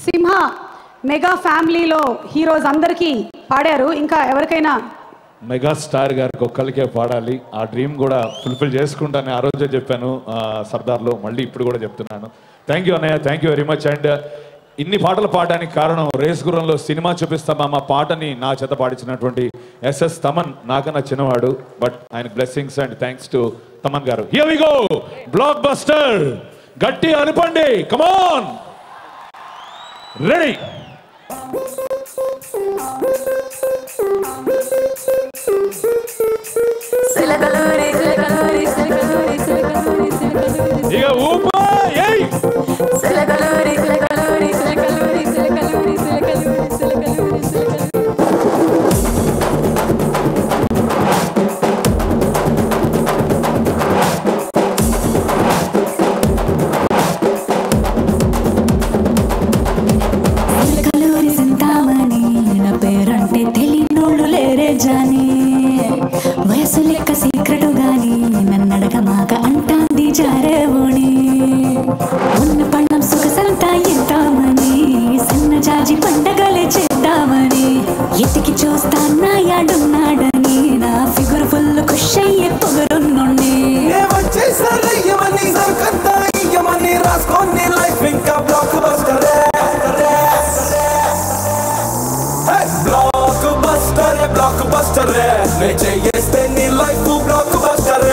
సింహ mega ఫ్యామిలీలో heroes అందరికీ పాడారు. ఇంకా ఎవరికైనా మెగాస్టార్ గారికి ఒక్కరికే పాడాలి, ఆ డ్రీమ్ కూడా ఫుల్ఫిల్ చేసుకుంటాను. ఆ రోజే చెప్పాను సర్దార్లో, మళ్ళీ ఇప్పుడు కూడా చెప్తున్నాను. థ్యాంక్ యూ అన్నయ్య, thank you very much. And ఇన్ని పాటలు పాడడానికి కారణం రేస్ గుర్రంలో సినిమా చూపిస్తామా మా పాటని నా చేత పాడించినటువంటి ఎస్ఎస్ తమన్. నాకన్నా చిన్నవాడు, బట్ ఆయన blessings and thanks to Thaman garu. Here we go, blockbuster. గట్టి అనుపండి, కమ్ ఆన్, రెడీ. ఇక ఊపా ఏయ్ వయసు లెక్క సీక్రెట్ గాని నన్నడగ మాక అంటాంది జారేవోని ఉన్న పళ్ళం సుఖసంతా ఇంటామని సన్న జాజి పండగలే చేద్దామని ఎతికి చూస్తాన్నా యాడున్నాడని నా ఫిగర్ ఫుల్ ఖుష్ అయ్యే పొగరున్నుండి రాసుకోండి లైఫ్ ఇంకా బ్లాక్ బస్టర్. బ్లాక్ బస్టర్ చేస్తే నీ లైఫ్ బ్లాక్ బస్టర్.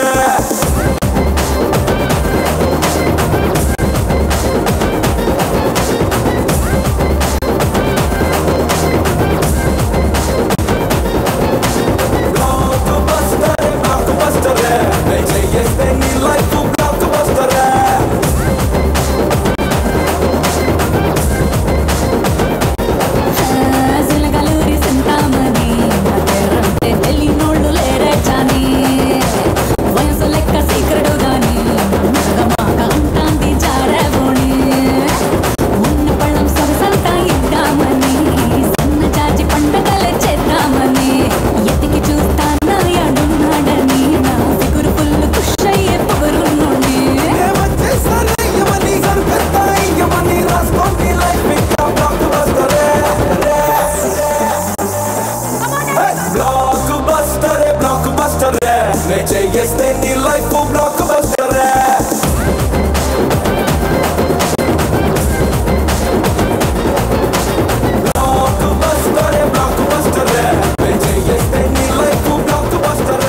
చేస్తే నీ లైఫ్ బ్లాక్ బస్టర్. చేస్తే నీ life block buster.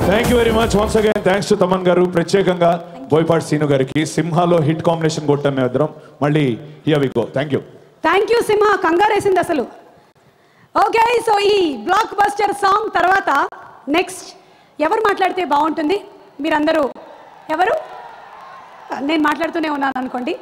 Thank you very much once again. Thanks to Thaman గారు, ప్రత్యేకంగా బోయపాటి సీను గారికి. సింహాలో హిట్ కాంబినేషన్ కొట్టాం మేము ఇద్దరం. మళ్ళీ here we go. Thank you. Thank you Simha, కంగారేసింది అసలు. ఓకే, సో ఈ బ్లాక్ బస్టర్ సాంగ్ తర్వాత నెక్స్ట్ ఎవరు మాట్లాడితే బాగుంటుంది? మీరందరూ ఎవరు? నేను మాట్లాడుతూనే ఉన్నాను అనుకోండి.